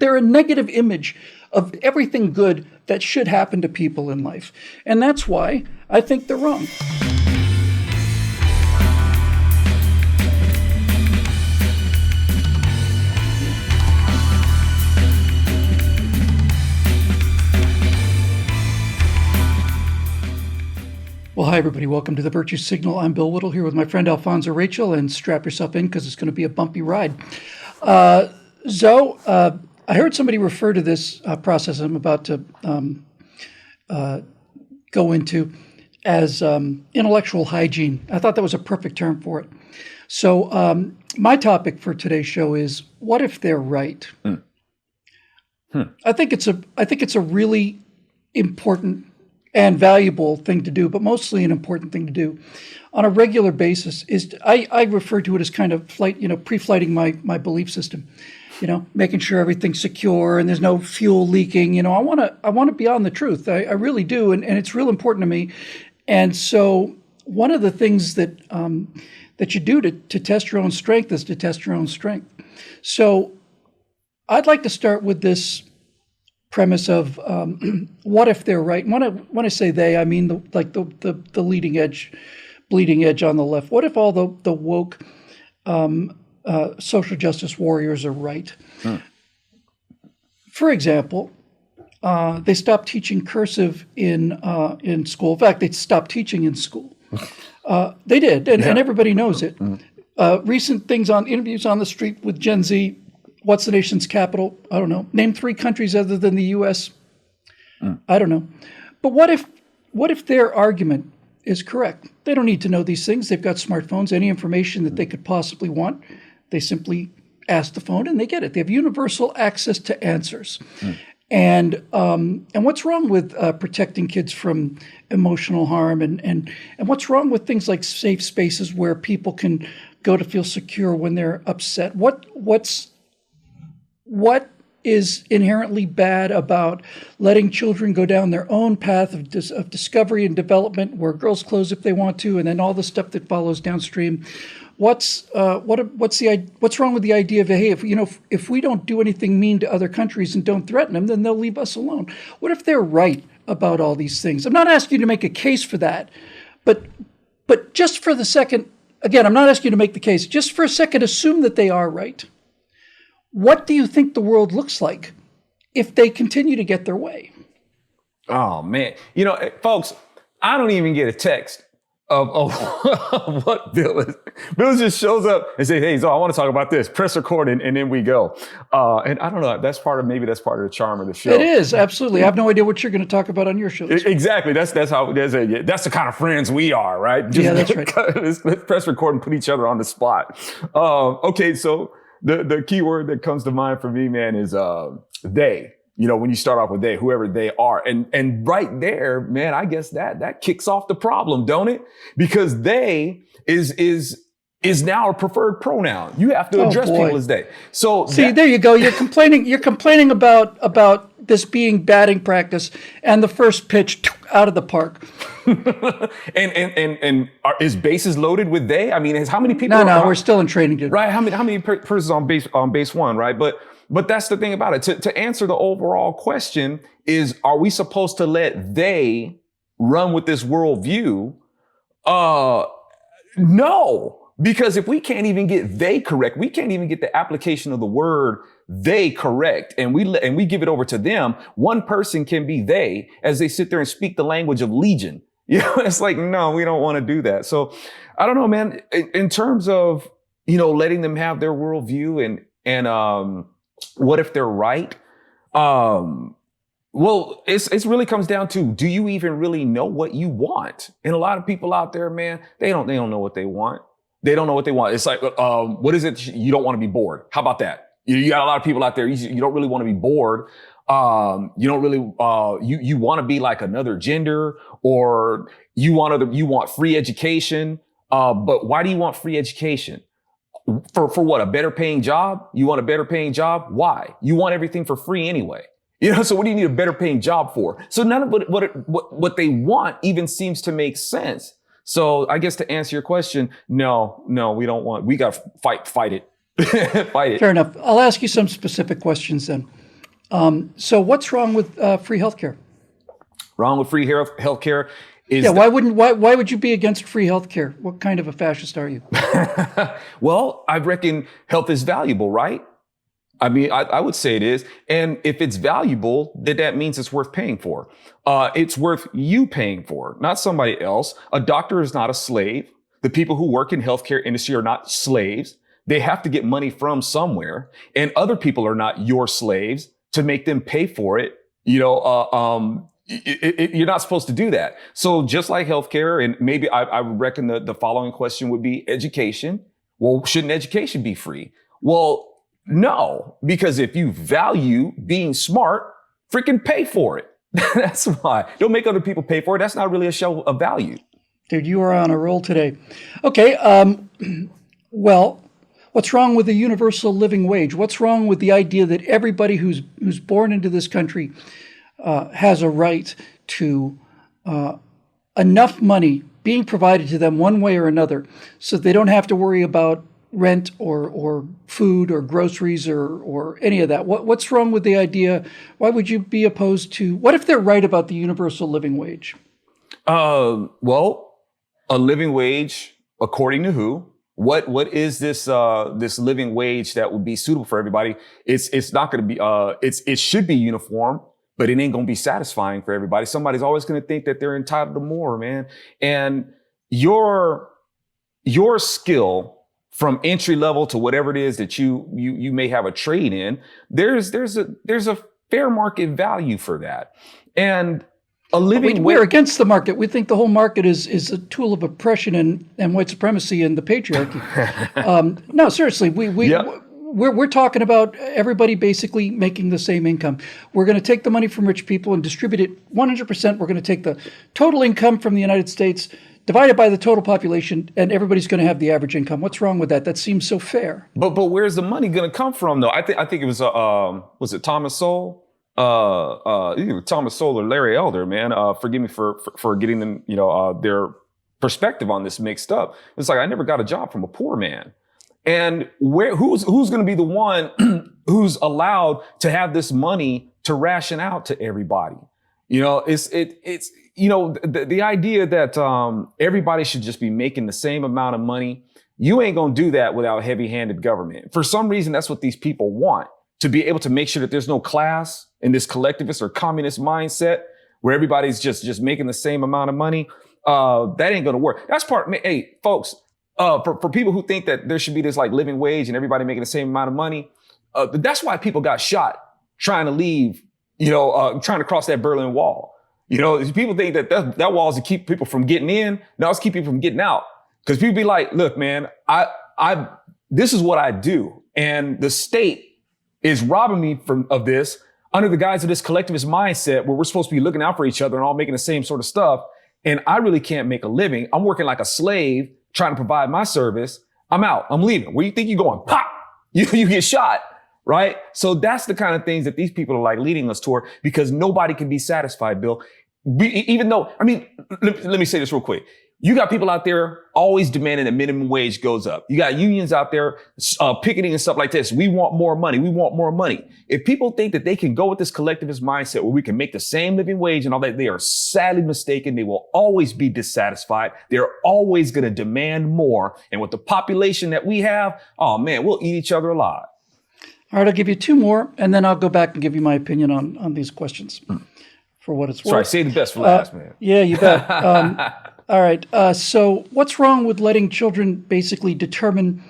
They're a negative image of everything good that should happen to people in life. And that's why I think they're wrong. Well, hi, everybody. Welcome to the Virtue Signal. I'm Bill Whittle here with my friend Alfonso Rachel, and strap yourself in because it's going to be a bumpy ride. Zoe, I heard somebody refer to this process I'm about to go into as intellectual hygiene. I thought that was a perfect term for it. So my topic for today's show is, what if they're right? I think it's a really important and valuable thing to do, but mostly an important thing to do on a regular basis. Is I refer to it as kind of pre-flighting my belief system, making sure everything's secure and there's no fuel leaking. I want to be on the truth. I really do, and it's real important to me. And so one of the things that you do to test your own strength is to test your own strength. So I'd like to start with this premise of what if they're right? And when I say they, I mean the leading edge, bleeding edge on the left. What if all the woke social justice warriors are right? For example, they stopped teaching cursive in school. In fact, they stopped teaching in school. They did, and everybody knows it. Recent things on interviews on the street with Gen Z. What's the nation's capital? I don't know. Name 3 countries other than the U.S. I don't know. But what if their argument is correct? They don't need to know these things. They've got smartphones. Any information that they could possibly want, they simply ask the phone and they get it. They have universal access to answers. And what's wrong with protecting kids from emotional harm? And what's wrong with things like safe spaces where people can go to feel secure when they're upset? What is inherently bad about letting children go down their own path of discovery and development, where girls close if they want to, and then all the stuff that follows downstream? What's wrong with the idea of, hey, if we don't do anything mean to other countries and don't threaten them, then they'll leave us alone? What if they're right about all these things? I'm not asking you to make a case for that, but just for the second, again, I'm not asking you to make the case. Just for a second, assume that they are right. What do you think the world looks like if they continue to get their way? Oh, man. Folks, I don't even get a text of what Bill is. Bill just shows up and says, hey, Zoe, I want to talk about this. Press record, and then we go. And I don't know. That's part of the charm of the show. It is, absolutely. I have no idea what you're going to talk about on your show. Exactly. That's the kind of friends we are, right? Yeah, that's right. Let's press record and put each other on the spot. Okay, so the key word that comes to mind for me, man, is they. When you start off with they, whoever they are. And right there, man, I guess that kicks off the problem, don't it? Because they is now a preferred pronoun. You have to address people as they. So see, there you go. You're complaining about this being batting practice and the first pitch out of the park. and is bases loaded with they? I mean, how many people? No, we're still in training. Right. How many persons on base one, right? But that's the thing about it. To answer the overall question is, are we supposed to let they run with this worldview? No, because if we can't even get they correct, we can't even get the application of the word they correct, and we give it over to them. One person can be they as they sit there and speak the language of legion. It's like, no, we don't want to do that. So I don't know, man, in terms of, letting them have their worldview and what if they're right? Well, it really comes down to, do you even really know what you want? And a lot of people out there, man, they don't know what they want. They don't know what they want. It's like, what is it? You don't want to be bored. How about that? You got a lot of people out there. You don't really want to be bored. You don't really, you want to be like another gender, or you want free education. But why do you want free education? For what? A better paying job? You want a better paying job? Why? You want everything for free anyway. So what do you need a better paying job for? So none of what they want even seems to make sense. So I guess to answer your question, no, we don't want, we got to fight it. Fight it. Fair enough. I'll ask you some specific questions then. So what's wrong with free healthcare? Wrong with free healthcare is Yeah, why would you be against free healthcare? What kind of a fascist are you? well, I reckon health is valuable, right? I mean, I would say it is. And if it's valuable, then that means it's worth paying for. It's worth you paying for, not somebody else. A doctor is not a slave. The people who work in healthcare industry are not slaves. They have to get money from somewhere, and other people are not your slaves to make them pay for it. You're not supposed to do that. So just like healthcare, and maybe I would reckon the following question would be education. Well, shouldn't education be free? Well, no, because if you value being smart, freaking pay for it. That's why. Don't make other people pay for it. That's not really a show of value. Dude, you are on a roll today. Okay, well, what's wrong with the universal living wage? What's wrong with the idea that everybody who's born into this country has a right to enough money being provided to them one way or another so they don't have to worry about rent or food or groceries or any of that? What's wrong with the idea? Why would you be opposed to, what if they're right about the universal living wage? Well, a living wage, according to who? What is this this living wage that would be suitable for everybody? It's not going to be it should be uniform, but it ain't going to be satisfying for everybody. Somebody's always going to think that they're entitled to more, man. And your skill from entry level to whatever it is that you may have a trade in, there's a fair market value for that. And a living we're against the market. We think the whole market is a tool of oppression and white supremacy and the patriarchy. No, seriously, we're talking about everybody basically making the same income. We're going to take the money from rich people and distribute it 100%. We're going to take the total income from the United States, divide it by the total population, and everybody's going to have the average income. What's wrong with that? That seems so fair. But where's the money going to come from, though? I think it was it Thomas Sowell? Either Thomas Sowell or Larry Elder, man. Forgive me for getting them, their perspective on this mixed up. It's like I never got a job from a poor man, and who's going to be the one who's allowed to have this money to ration out to everybody? It's the idea that everybody should just be making the same amount of money. You ain't gonna do that without heavy-handed government. For some reason, that's what these people want, to be able to make sure that there's no class in this collectivist or communist mindset where everybody's just making the same amount of money. That ain't gonna work. That's hey, folks, for people who think that there should be this like living wage and everybody making the same amount of money, that's why people got shot trying to leave, trying to cross that Berlin Wall. People think that wall is to keep people from getting in. No, it's keep people from getting out. Because people be like, look, man, this is what I do. And the state is robbing me of this under the guise of this collectivist mindset where we're supposed to be looking out for each other and all making the same sort of stuff. And I really can't make a living. I'm working like a slave trying to provide my service. I'm out. I'm leaving. Where you think you're going? Pop! You get shot. Right? So that's the kind of things that these people are like leading us toward, because nobody can be satisfied, Bill. Even though, let me say this real quick. You got people out there always demanding that minimum wage goes up. You got unions out there picketing and stuff like this. We want more money. We want more money. If people think that they can go with this collectivist mindset where we can make the same living wage and all that, they are sadly mistaken. They will always be dissatisfied. They're always going to demand more. And with the population that we have, oh man, we'll eat each other alive. All right, I'll give you two more, and then I'll go back and give you my opinion on these questions for what it's worth. Sorry, save the best for last, man. Yeah, you bet. All right, so what's wrong with letting children basically determine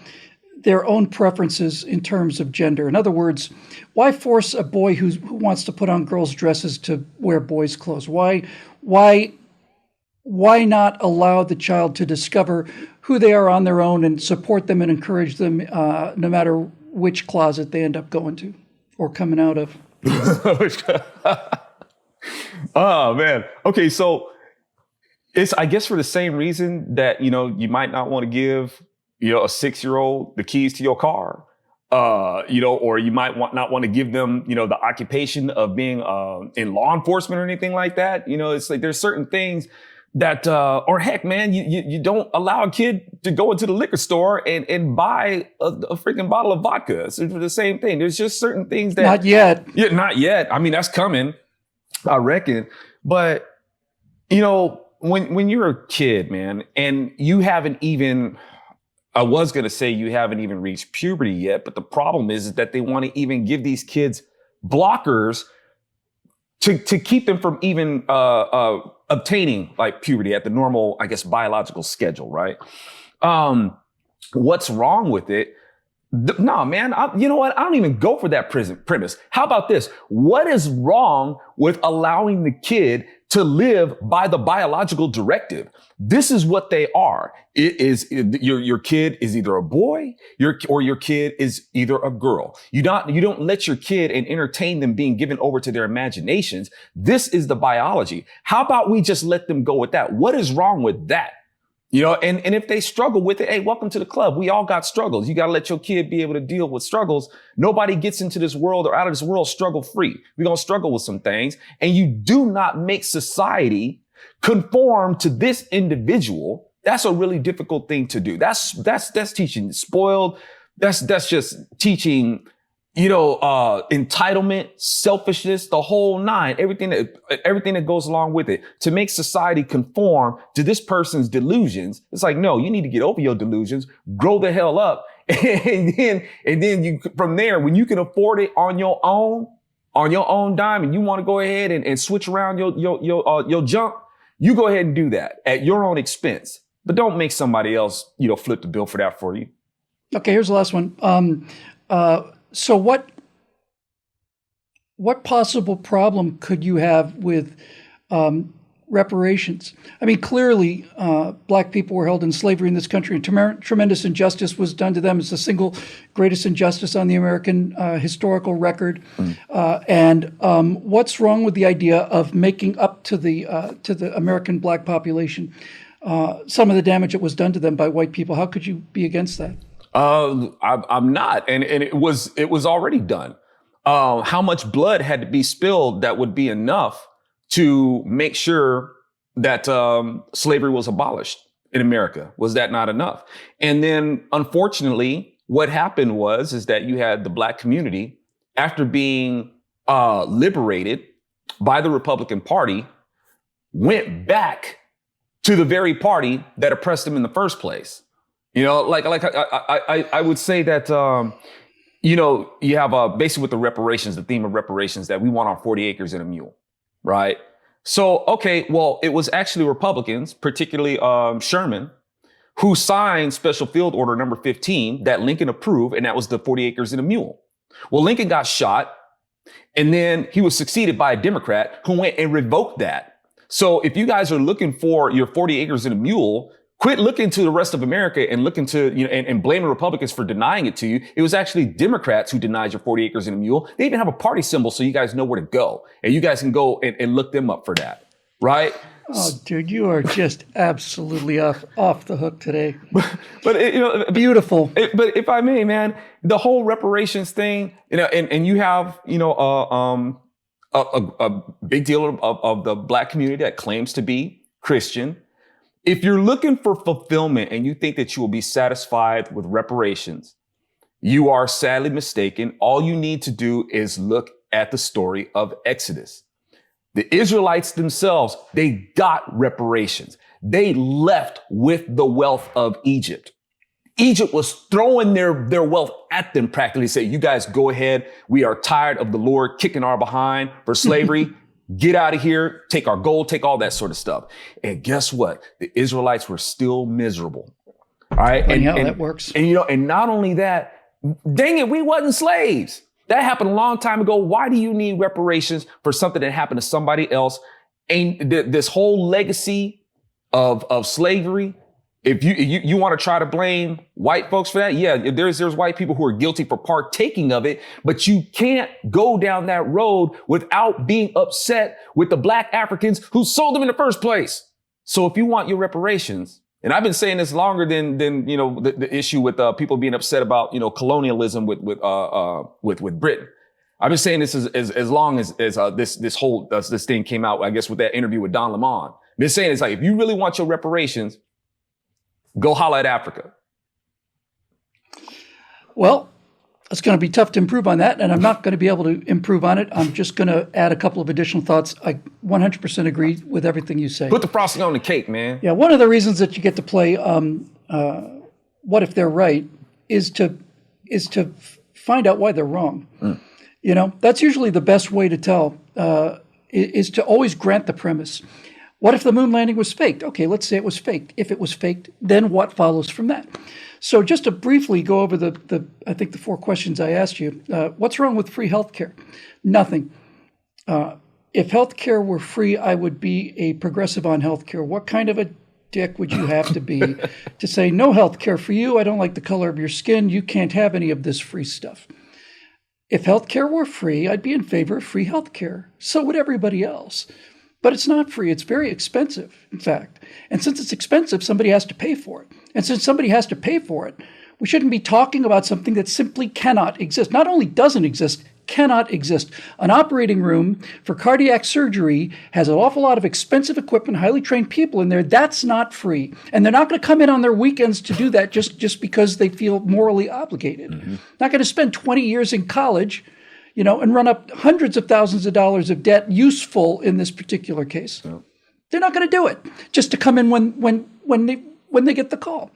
their own preferences in terms of gender? In other words, why force a boy who wants to put on girls' dresses to wear boys' clothes? Why not allow the child to discover who they are on their own and support them and encourage them no matter which closet they end up going to or coming out of? Oh, man. Okay, so it's, I guess, for the same reason that, you might not want to give, a 6-year-old the keys to your car, or you might not want to give them, the occupation of being in law enforcement or anything like that. It's like there's certain things or heck, man, you don't allow a kid to go into the liquor store and buy a freaking bottle of vodka. It's the same thing. There's just certain things that Not yet. Yeah, not yet. I mean, that's coming, I reckon. But you know, when you're a kid, man, and you haven't even, I was gonna say you haven't even reached puberty yet, but the problem is that they want to even give these kids blockers to keep them from even obtaining like puberty at the normal, I guess, biological schedule, right? What's wrong with it? No, man, you know what? I don't even go for that premise. How about this? What is wrong with allowing the kid to live by the biological directive? This is what they are. Your kid is either a boy, or your kid is either a girl. You don't let your kid and entertain them being given over to their imaginations. This is the biology. How about we just let them go with that? What is wrong with that? You know, and if they struggle with it, hey, welcome to the club. We all got struggles. You got to let your kid be able to deal with struggles. Nobody gets into this world or out of this world struggle free. We're going to struggle with some things. And you do not make society conform to this individual. That's a really difficult thing to do. That's teaching spoiled. That's just teaching, entitlement, selfishness, the whole nine, everything that goes along with it, to make society conform to this person's delusions. It's like, no, you need to get over your delusions, grow the hell up. And then you, from there, when you can afford it on your own dime, and you want to go ahead and switch around your junk, you go ahead and do that at your own expense. But don't make somebody else, flip the bill for that for you. Okay, here's the last one. So what possible problem could you have with reparations? I mean, clearly, Black people were held in slavery in this country, and tremendous injustice was done to them. It's the single greatest injustice on the American historical record. And what's wrong with the idea of making up to the American Black population some of the damage that was done to them by white people? How could you be against that? I'm not, and it was already done. How much blood had to be spilled that would be enough to make sure that slavery was abolished in America? Was that not enough? And then, unfortunately, what happened is that you had the Black community, after being liberated by the Republican Party, went back to the very party that oppressed them in the first place. I would say that, you have basically with the reparations, the theme of reparations, that we want our 40 acres and a mule, right? So, okay, well, it was actually Republicans, particularly Sherman, who signed Special Field Order number 15 that Lincoln approved, and that was the 40 acres and a mule. Well, Lincoln got shot, and then he was succeeded by a Democrat who went and revoked that. So if you guys are looking for your 40 acres and a mule, quit looking to the rest of America and looking to, and blaming Republicans for denying it to you. It was actually Democrats who denied your 40 acres and a mule. They even have a party symbol so you guys know where to go. And you guys can go and look them up for that. Right? Oh, dude, you are just absolutely off the hook today. But beautiful. But if I may, man, the whole reparations thing, and you have, a big deal of the Black community that claims to be Christian. If you're looking for fulfillment and you think that you will be satisfied with reparations, you are sadly mistaken. All you need to do is look at the story of Exodus. The Israelites themselves, they got reparations. They left with the wealth of Egypt. Egypt was throwing their wealth at them, practically say, you guys go ahead. We are tired of the Lord kicking our behind for slavery. Get out of here, take our gold, take all that sort of stuff. And guess what? The Israelites were still miserable. All right. And that works. And not only that, dang it, we wasn't slaves. That happened a long time ago. Why do you need reparations for something that happened to somebody else? And this whole legacy of slavery, if you want to try to blame white folks for that, yeah, there's white people who are guilty for partaking of it, but you can't go down that road without being upset with the Black Africans who sold them in the first place. So if you want your reparations, and I've been saying this longer than the issue with people being upset about colonialism with Britain. I've been saying this as long as this thing came out, I guess, with that interview with Don Lemon. They're saying it's like, if you really want your reparations, go holler at Africa. Well, it's going to be tough to improve on that, and I'm not going to be able to improve on it. I'm just going to add a couple of additional thoughts. I 100% agree with everything you say. Put the frosting on the cake, man. Yeah, one of the reasons that you get to play What If They're Right is to find out why they're wrong. You know, that's usually the best way to tell, is to always grant the premise. What if the moon landing was faked? Okay, let's say it was faked. If it was faked, then what follows from that? So just to briefly go over I think the 4 questions I asked you. What's wrong with free healthcare? Nothing. If healthcare were free, I would be a progressive on healthcare. What kind of a dick would you have to be to say no healthcare for you? I don't like the color of your skin. You can't have any of this free stuff. If healthcare were free, I'd be in favor of free healthcare. So would everybody else. But it's not free. It's very expensive, in fact. And since it's expensive, somebody has to pay for it. And since somebody has to pay for it, we shouldn't be talking about something that simply cannot exist. Not only doesn't exist, cannot exist. An operating room for cardiac surgery has an awful lot of expensive equipment, highly trained people in there. That's not free. And they're not going to come in on their weekends to do that just because they feel morally obligated. Not going to spend 20 years in college, you know, and run up hundreds of thousands of dollars of debt, useful in this particular case. No. They're not going to do it just to come in when they get the call.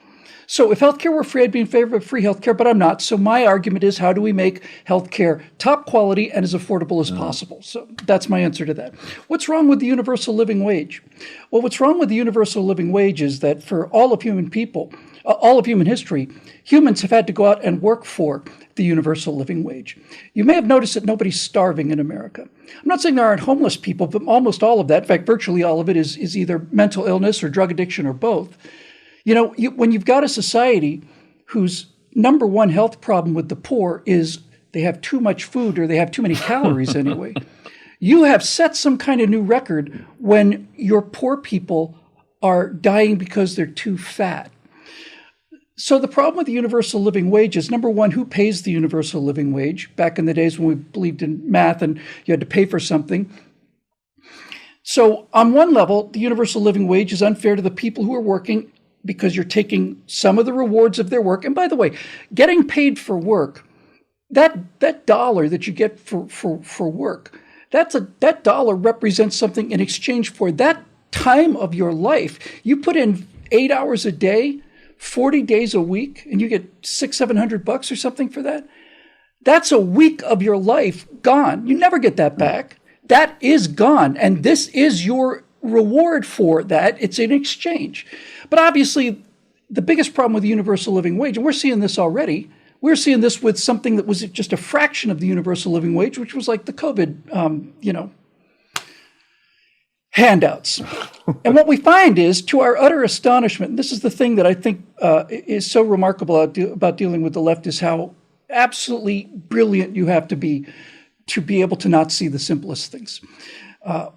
So if healthcare were free, I'd be in favor of free healthcare, but I'm not. So my argument is, how do we make healthcare top quality and as affordable as possible? So that's my answer to that. What's wrong with the universal living wage? Well, what's wrong with the universal living wage is that for all of human people, all of human history, humans have had to go out and work for the universal living wage. You may have noticed that nobody's starving in America. I'm not saying there aren't homeless people, but almost all of that, in fact, virtually all of it is either mental illness or drug addiction or both. You know, when you've got a society whose number one health problem with the poor is they have too much food or they have too many calories anyway, you have set some kind of new record when your poor people are dying because they're too fat. So the problem with the universal living wage is, number one, who pays the universal living wage? Back in the days when we believed in math and you had to pay for something. So on one level, the universal living wage is unfair to the people who are working because you're taking some of the rewards of their work. And by the way, getting paid for work, that dollar that you get for work, that dollar represents something in exchange for that time of your life. You put in 8 hours a day, 40 days a week, and you get $600-700 or something for that. That's a week of your life gone. You never get that back. That is gone. And this is your reward for that. It's an exchange. But obviously, the biggest problem with the universal living wage, and we're seeing this already, we're seeing this with something that was just a fraction of the universal living wage, which was like the COVID, handouts. And what we find is, to our utter astonishment, and this is the thing that I think is so remarkable about dealing with the left, is how absolutely brilliant you have to be able to not see the simplest things.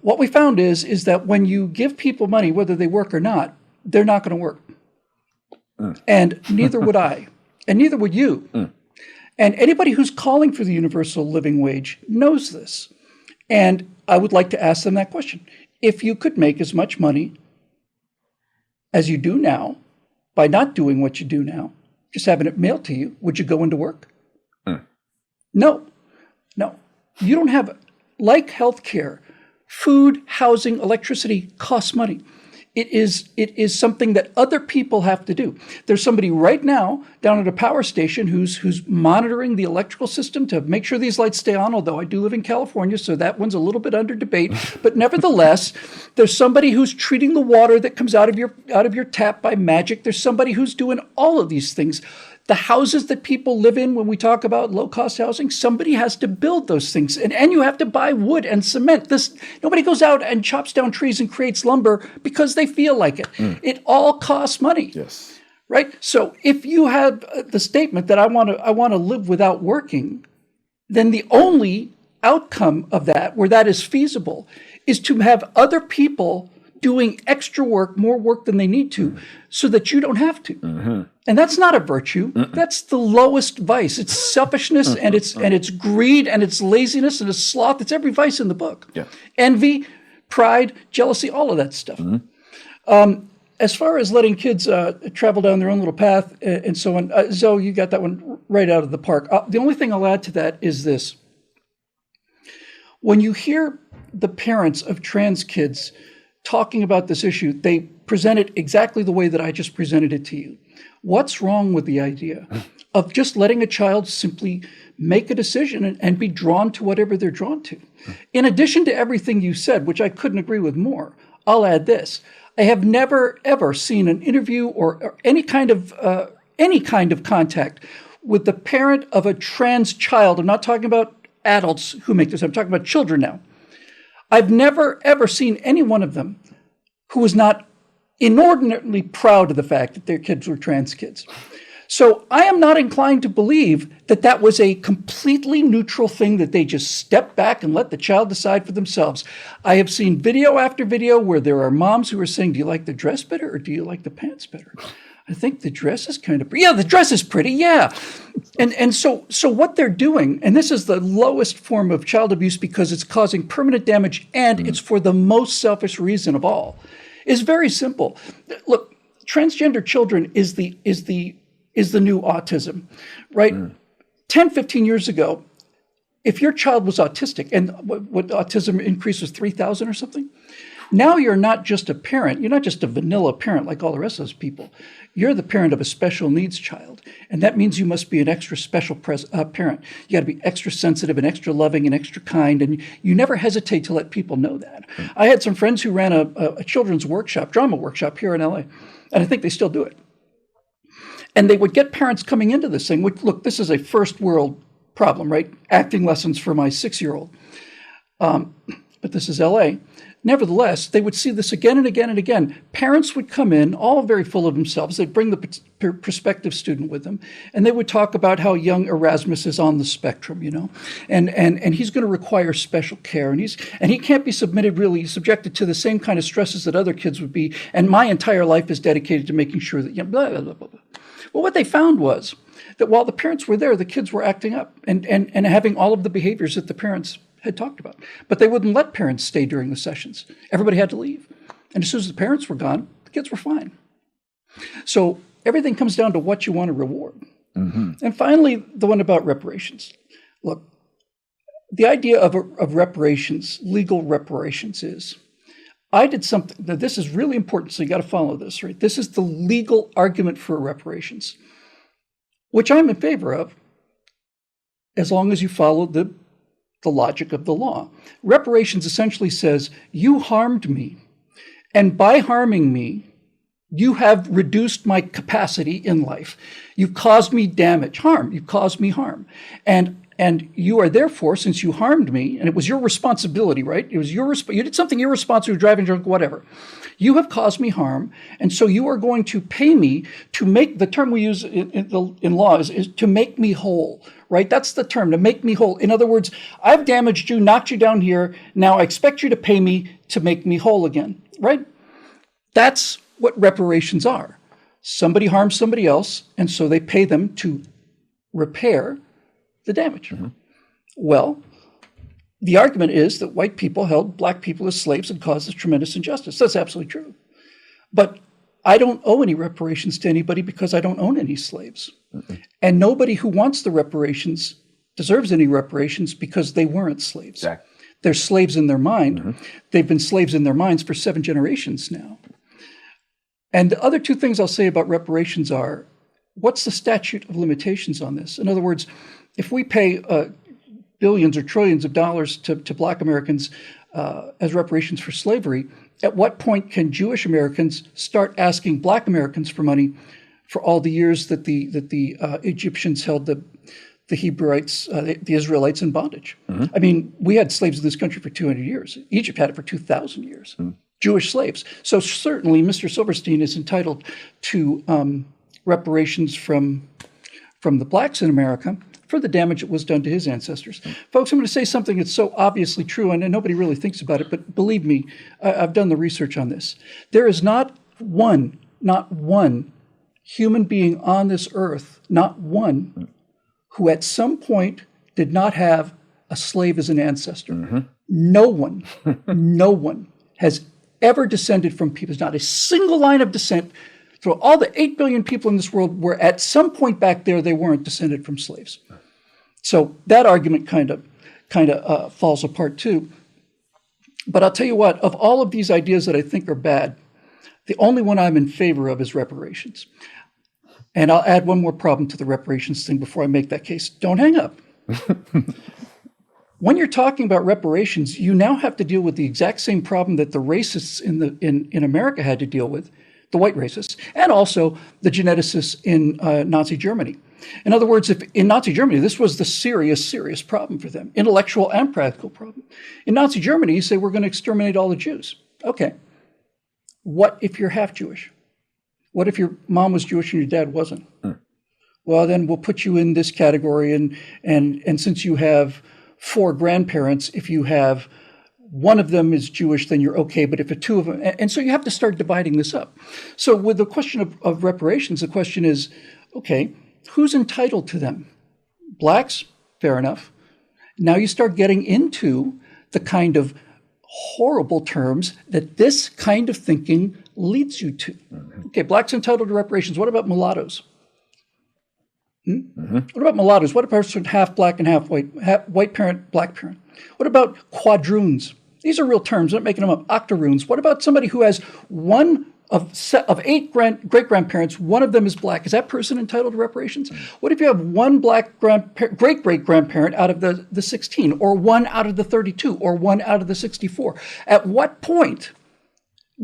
What we found is that when you give people money, whether they work or not, they're not going to work. And neither would I. And neither would you. And anybody who's calling for the universal living wage knows this. And I would like to ask them that question. If you could make as much money as you do now by not doing what you do now, just having it mailed to you, would you go into work? No. You don't have, like healthcare, food, housing, electricity costs money. It is something that other people have to do. There's somebody right now down at a power station who's monitoring the electrical system to make sure these lights stay on, although I do live in California, so that one's a little bit under debate. But nevertheless, there's somebody who's treating the water that comes out of your tap by magic. There's somebody who's doing all of these things. The houses that people live in, when we talk about low-cost housing, somebody has to build those things. And you have to buy wood and cement. Nobody goes out and chops down trees and creates lumber because they feel like it. It all costs money. Yes. Right? So if you have the statement that I want to live without working, then the only outcome of that, where that is feasible, is to have other people doing extra work, more work than they need to, so that you don't have to. And that's not a virtue. That's the lowest vice. It's selfishness and it's greed and it's laziness and it's sloth. It's every vice in the book. Yeah. Envy, pride, jealousy, all of that stuff. As far as letting kids travel down their own little path and so on, Zoe, you got that one right out of the park. The only thing I'll add to that is this. When you hear the parents of trans kids talking about this issue, they present it exactly the way that I just presented it to you. What's wrong with the idea of just letting a child simply make a decision and be drawn to whatever they're drawn to? In addition to everything you said, which I couldn't agree with more, I'll add this. I have never, ever seen an interview or any kind of contact with the parent of a trans child. I'm not talking about adults who make this. I'm talking about children now. I've never, ever seen any one of them who was not inordinately proud of the fact that their kids were trans kids. So I am not inclined to believe that that was a completely neutral thing that they just stepped back and let the child decide for themselves. I have seen video after video where there are moms who are saying, do you like the dress better or do you like the pants better? I think the dress is kind of pretty. Yeah, the dress is pretty, yeah. And so what they're doing, and this is the lowest form of child abuse because it's causing permanent damage and it's for the most selfish reason of all, is very simple. Look, transgender children is the new autism, right? 10, 15 years ago, if your child was autistic, and what autism increase was 3,000 or something, now you're not just a parent, you're not just a vanilla parent like all the rest of those people. You're the parent of a special needs child. And that means you must be an extra special parent. You got to be extra sensitive and extra loving and extra kind. And you never hesitate to let people know that. I had some friends who ran a children's workshop, drama workshop here in LA. And I think they still do it. And they would get parents coming into this thing, which, look, this is a first world problem, right? Acting lessons for my 6-year-old. But this is LA. Nevertheless, they would see this again and again and again. Parents would come in, all very full of themselves. They'd bring the prospective student with them, and they would talk about how young Erasmus is on the spectrum, you know, and he's going to require special care, and he can't be subjected to the same kind of stresses that other kids would be. And my entire life is dedicated to making sure that, you know, blah, blah, blah, blah. Well, what they found was that while the parents were there, the kids were acting up and having all of the behaviors that the parents had talked about. But they wouldn't let parents stay during the sessions. Everybody had to leave. And as soon as the parents were gone, the kids were fine. So everything comes down to what you want to reward. Mm-hmm. And finally, the one about reparations. Look, the idea of reparations, legal reparations is, I did something, now this is really important, so you got to follow this, right? This is the legal argument for reparations, which I'm in favor of, as long as you follow the logic of the law. Reparations essentially says, you harmed me, and by harming me, you have reduced my capacity in life. You've caused me damage, harm. You've caused me harm. And you are therefore, since you harmed me, and it was your responsibility, right? It was you did something irresponsible, driving drunk, whatever. You have caused me harm, and so you are going to pay me to make, the term we use in law is to make me whole, right? That's the term, to make me whole. In other words, I've damaged you, knocked you down here. Now I expect you to pay me to make me whole again, right? That's what reparations are. Somebody harms somebody else, and so they pay them to repair the damage. Mm-hmm. Well, the argument is that white people held black people as slaves and caused this tremendous injustice. That's absolutely true. But I don't owe any reparations to anybody because I don't own any slaves. Mm-hmm. And nobody who wants the reparations deserves any reparations because they weren't slaves. Exactly. They're slaves in their mind. Mm-hmm. They've been slaves in their minds for 7 generations now. And the other two things I'll say about reparations are, what's the statute of limitations on this? In other words, if we pay billions or trillions of dollars to Black Americans as reparations for slavery, at what point can Jewish Americans start asking Black Americans for money for all the years that the Egyptians held the Hebrewites, the Israelites in bondage? Mm-hmm. I mean, we had slaves in this country for 200 years. Egypt had it for 2,000 years. Mm-hmm. Jewish slaves. So certainly Mr. Silverstein is entitled to reparations from the blacks in America for the damage that was done to his ancestors. Folks, I'm going to say something that's so obviously true, and nobody really thinks about it, but believe me, I've done the research on this. There is not one human being on this earth, not one, who at some point did not have a slave as an ancestor. Mm-hmm. No one has ever descended from people. There's not a single line of descent through all the 8 billion people in this world where at some point back there they weren't descended from slaves. So that argument kind of falls apart too. But I'll tell you what, of all of these ideas that I think are bad, the only one I'm in favor of is reparations. And I'll add one more problem to the reparations thing before I make that case. Don't hang up. When you're talking about reparations, you now have to deal with the exact same problem that the racists in America had to deal with, the white racists, and also the geneticists in Nazi Germany. In other words, if in Nazi Germany, this was the serious problem for them, intellectual and practical problem. In Nazi Germany, you say, we're going to exterminate all the Jews. Okay. What if you're half Jewish? What if your mom was Jewish and your dad wasn't? Well, then we'll put you in this category. And since you have 4 grandparents, if you have one of them is Jewish, then you're okay. But if 2 of them, and so you have to start dividing this up. So with the question of reparations, the question is, okay, who's entitled to them? Blacks, fair enough. Now you start getting into the kind of horrible terms that this kind of thinking leads you to. Okay, blacks entitled to reparations. What about mulattoes? What about mulattoes? What about a person half black and half white, white parent, black parent? What about quadroons? These are real terms, I'm not making them up. Octoroons. What about somebody who has one of 8 great-grandparents, one of them is black? Is that person entitled to reparations? What if you have one black great-great-grandparent out of the 16, or one out of the 32, or one out of the 64? At what point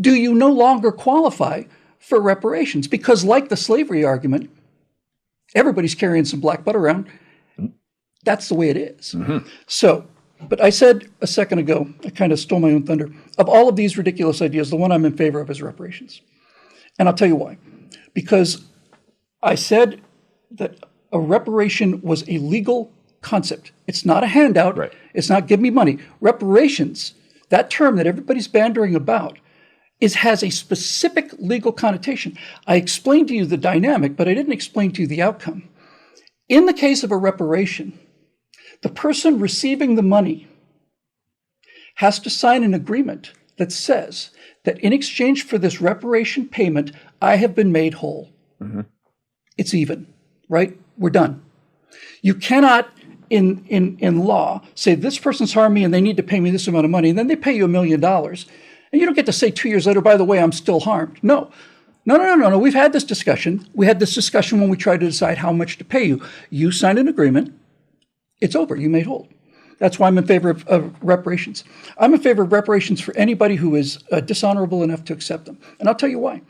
do you no longer qualify for reparations? Because like the slavery argument, everybody's carrying some black butt around. That's the way it is. So, but I said a second ago, I kind of stole my own thunder. Of all of these ridiculous ideas, the one I'm in favor of is reparations. And I'll tell you why. Because I said that a reparation was a legal concept. It's not a handout. Right. It's not give me money. Reparations, that term that everybody's bandering about, has a specific legal connotation. I explained to you the dynamic, but I didn't explain to you the outcome. In the case of a reparation, the person receiving the money has to sign an agreement that says that in exchange for this reparation payment, I have been made whole. It's even, right? We're done. You cannot, in law, say this person's harmed me and they need to pay me this amount of money, and then they pay you $1 million. And you don't get to say 2 years later, by the way, I'm still harmed. No. We've had this discussion. We had this discussion when we tried to decide how much to pay you. You signed an agreement. It's over. You made whole. That's why I'm in favor of reparations. I'm in favor of reparations for anybody who is dishonorable enough to accept them. And I'll tell you why.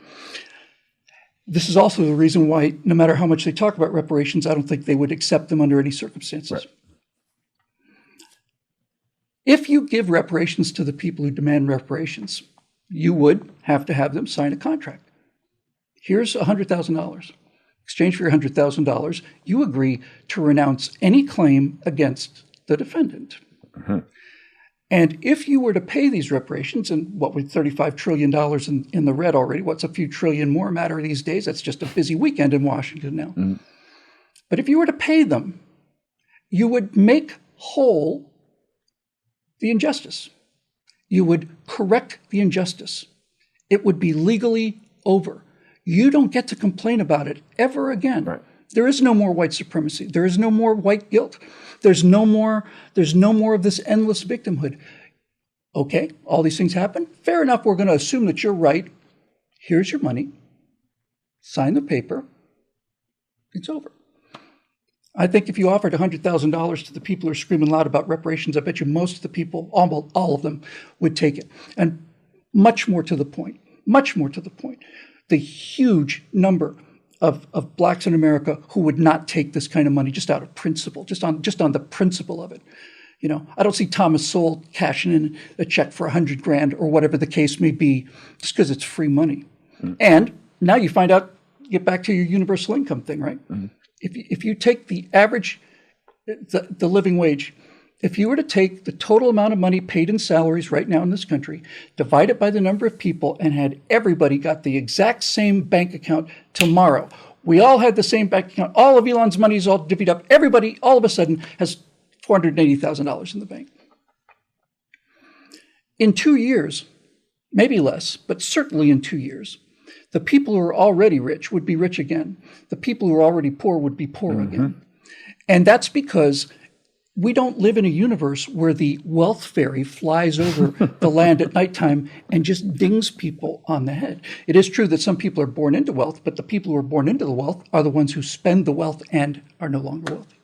This is also the reason why, no matter how much they talk about reparations, I don't think they would accept them under any circumstances. Right. If you give reparations to the people who demand reparations, you would have to have them sign a contract. Here's $100,000. Exchange for your $100,000, you agree to renounce any claim against the defendant. And if you were to pay these reparations, and what with $35 trillion in the red already, what's a few trillion more matter these days? That's just a busy weekend in Washington now. But if you were to pay them, you would make whole the injustice. You would correct the injustice. It would be legally over. You don't get to complain about it ever again. Right. There is no more white supremacy. There is no more white guilt. There's no more of this endless victimhood. Okay, all these things happen. Fair enough, we're going to assume that you're right. Here's your money. Sign the paper. It's over. I think if you offered $100,000 to the people who are screaming loud about reparations, I bet you most of the people, almost all of them, would take it. And much more to the point, the huge number of blacks in America who would not take this kind of money just out of principle, just on the principle of it. You know, I don't see Thomas Sowell cashing in a check for $100,000 or whatever the case may be, just because it's free money. And now you find out, get back to your universal income thing, right? If you take the average, the living wage, if you were to take the total amount of money paid in salaries right now in this country, divide it by the number of people, and had everybody got the exact same bank account tomorrow, we all had the same bank account, all of Elon's money is all divvied up, everybody all of a sudden has $480,000 in the bank. In 2 years, maybe less, but certainly in 2 years, the people who are already rich would be rich again. The people who are already poor would be poor again. And that's because we don't live in a universe where the wealth fairy flies over the land at nighttime and just dings people on the head. It is true that some people are born into wealth, but the people who are born into the wealth are the ones who spend the wealth and are no longer wealthy.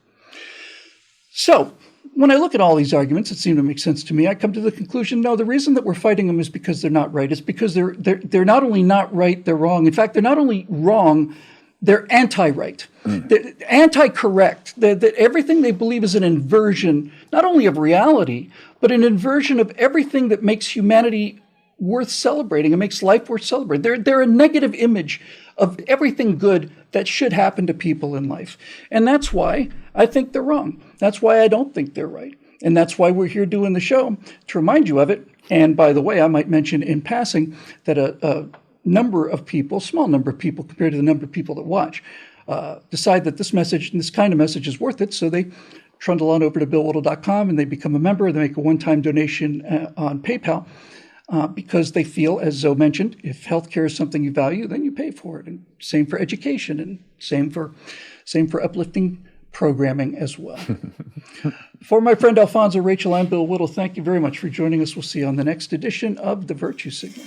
So when I look at all these arguments that seem to make sense to me, I come to the conclusion, no, the reason that we're fighting them is because they're not right. It's because they're not only not right, they're wrong. In fact, they're not only wrong, they're anti-right, they're anti-correct. That everything they believe is an inversion, not only of reality, but an inversion of everything that makes humanity worth celebrating and makes life worth celebrating. They're a negative image of everything good that should happen to people in life. And that's why I think they're wrong. That's why I don't think they're right. And that's why we're here doing the show, to remind you of it. And by the way, I might mention in passing that a number of people, small number of people compared to the number of people that watch, decide that this message and this kind of message is worth it. So they trundle on over to billwhittle.com and they become a member. They make a one-time donation on PayPal because they feel, as Zoe mentioned, if healthcare is something you value, then you pay for it. And same for education, and same for uplifting programming as well. For my friend Alfonso, Rachel, I'm Bill Whittle. Thank you very much for joining us. We'll see you on the next edition of The Virtue Signal.